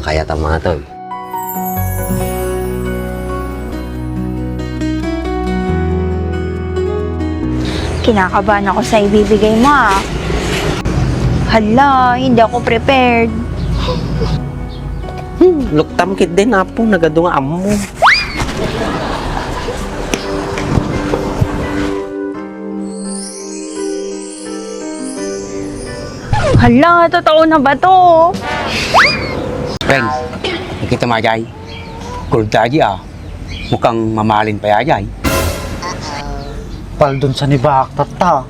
Makayat ang mga to. Kinakabahan ako sa ibibigay mo ah. Hala, hindi ako prepared. Luktam kit din apo, nagadunga amo. Hala, totoo na ba to? Peng, nakita mo ajay. Kulta aja ah. Mukhang mamahalin pa ajay. Pal dun sa nibak tata.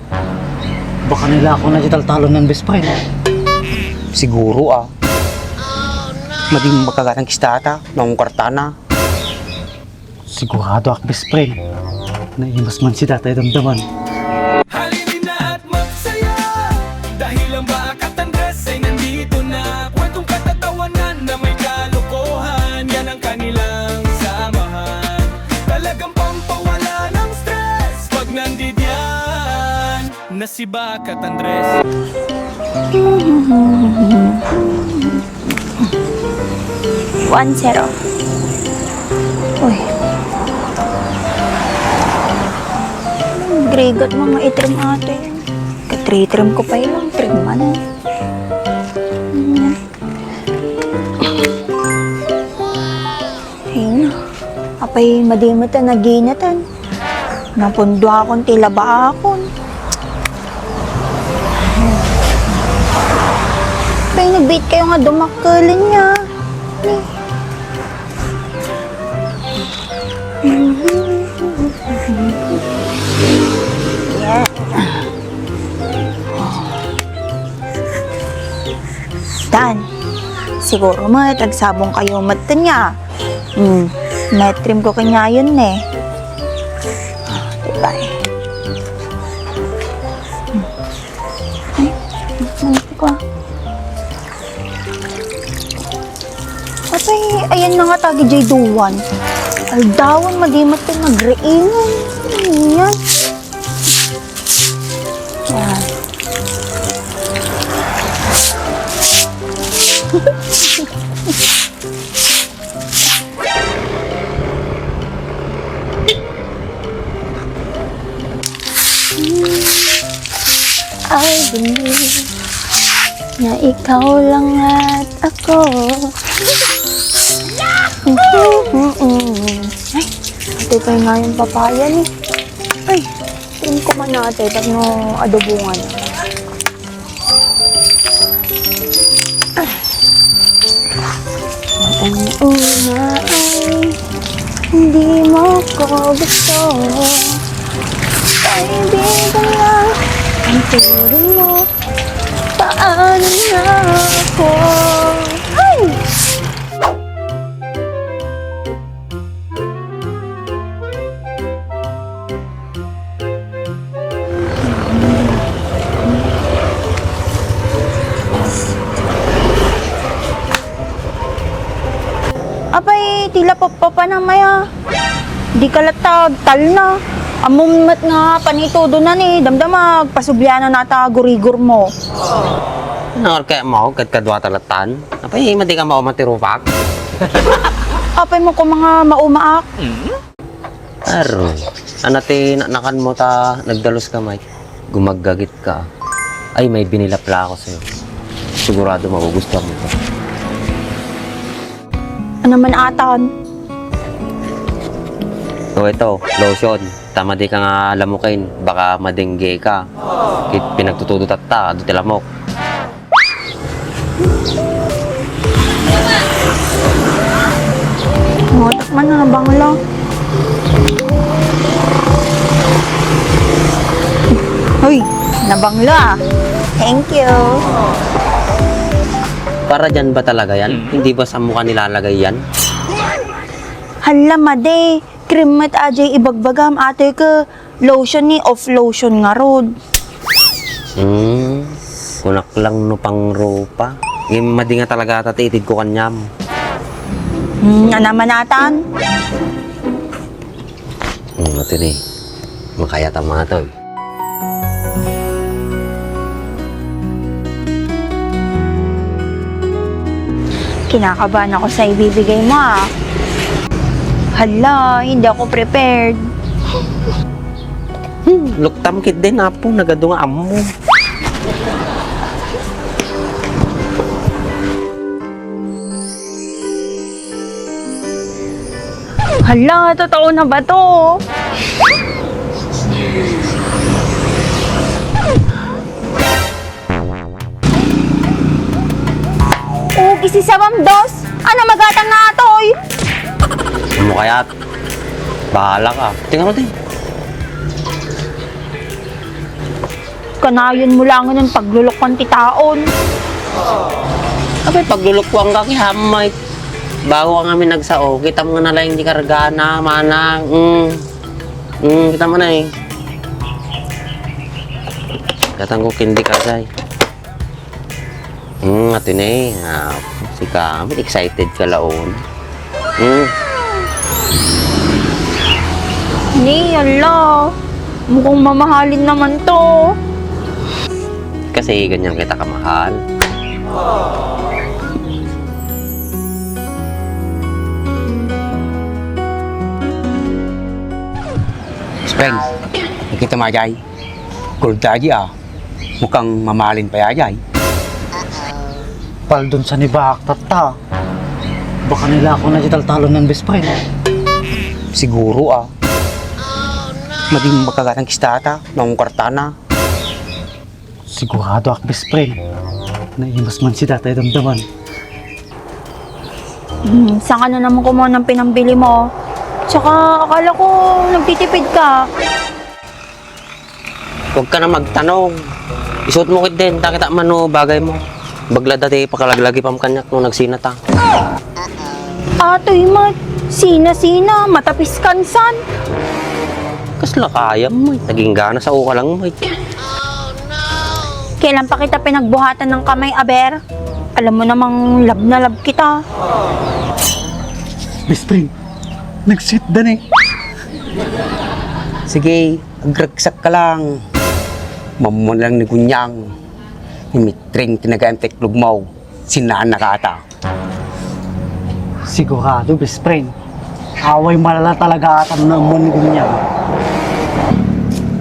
Baka nila ako na talo ng best friend. Siguro ah. Maging makagatang kistata, nang kartana. Sigurado ako best friend. Naimas man si tatay damdaman. Halinin na at magsaya dahil ang Bakat Andres ay nandito na. Kwentong katatawanan na may kalokohan, yan ang kanilang samahan. Talagang pampawala ng stress pag nandidyan na si Bakat Andres. 1-0. Uy. Grigot mga itrim ate. Katritrim ko pa yun. Triman. Ayun na. Apay madimatan na ginatan. Napundo akong tila ba akon. Apay nagbit kayo nga dumakalan niya. Dan, siguro mo, tagsabong kayo mata niya. Netrim ko kanya yun eh. Diba eh. Ay, nanti ko ah. Atay, ayan na nga tagi J. Duwan. Aldawan, madimat ka nag-reingan. Yan. Yan. I believe na ikaw lang at ako. Ay, ate pa nga yung papaya ni. Ay, tingin ko man natin. Tag mo adobungan. Ang una ay hindi mo ko gusto. Kaibigan lang ang turo mo. Paano na ako? Ay! Apay, tila papapa na maya. Di kalatag, tal na. Amumat nga, panitudo na ni. Damdamag, pasubyana na ta gurigor mo. Ano kaya mo, kadkadwa talatan? Apay, madi ka maumatirupak? Apay mo ko mga maumaak. Aro, anati nakan mo ta, nagdalos ka, Mike. Gumaggagit ka. Ay, may binilapla ako sa'yo. Sigurado magugustuhan mo to. Ano man atan? So ito, lotion. Tama di ka nga lamukin. Baka madengge ka. Kit pinagtutudot at ta, ado tilamok. Ngotak man na bangla. Hoy, nabangla. Thank you. Para dyan ba talaga yan? Hindi ba sa mukha nilalagay yan? Hala, made. Cream at ajay ibagbagam ate ka. Lotion ni off lotion nga rod. Kunak lang no pang ropa. Yung madi nga talaga tatitid ko kanyam. Naman atan? Matini. Makayat ang mga to. Kinakabahan ako sa ibibigay mo ah. Hala, hindi ako prepared. Luktam kit din apo, nagadunga amo. Hala, totoo na ba to? Isi sa dos. Ano magatang na atoy? Ano kaya? Bahala ka. Tingnan mo din. Kanayon mo lang ng paglulokon ti taon. Abay, paglulukwang ka kay Hamay. Bago ka namin nagsao, kita mo nga nalang hindi kargana, manang. Kita mo na eh. Katang ko kindi ka, say. Ato na eh. Si Kamit, excited ka laon. Ni, ala. Mukhang mamahalin naman to. Kasi ganyan kita kamahal. Spring, nakita mo ajay. Kulta aja ah. Mukhang mamahalin pa ajay. Pal dun sa nibak tata. Baka nila ako na talon ng best friend. Siguro ah. Maging makagatang kistata, ng kartana. Sigurado ako best friend. Naimas man si tatay damdaman. Saan ka na naman kumuha ng pinambili mo? Tsaka akala ko nagtitipid ka. Huwag ka na magtanong. Isuot mo kit din, takita man no bagay mo. Bagla dati pakalaglagi pam kanyak nung nagsinata. Atoy mat, sina-sina, matapis kansan. Kasla kaya mo, naging gana sa uka lang mo. Kailan pa kita pinagbuhatan ng kamay, Aber? Alam mo namang lab na lab kita. Best friend, nag-sit dan eh. Sige, agragsak ka lang. Mamon lang ni Gunyang. Himitring tinagaan teklog mo. Sinaan na kata. Sigurado best friend. Away malala talaga atam na mo niya.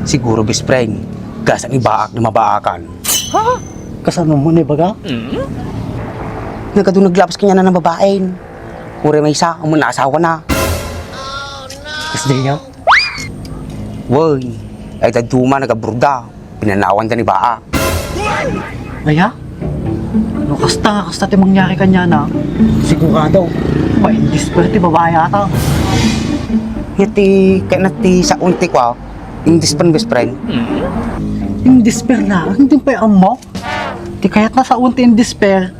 Siguro best friend. Gasang ibaak na mabaakan. Ha? Kasano mo ni baga? Nagkadung naglabas kanya na ng babaen. Ure may isa, ang muna asawa na. Kasi niya. Woy, ay taduma nagabruda. Pinanawan ka ni Baa. Aya? No, kasta ti mangyari kanya na. Sigurado. Pa-indisperte babae ata. Yati, kaya nati sa unti ko, indis pa best friend. Indisper na. Hindi pa yung mo. Di kaya't nasa unti indisper.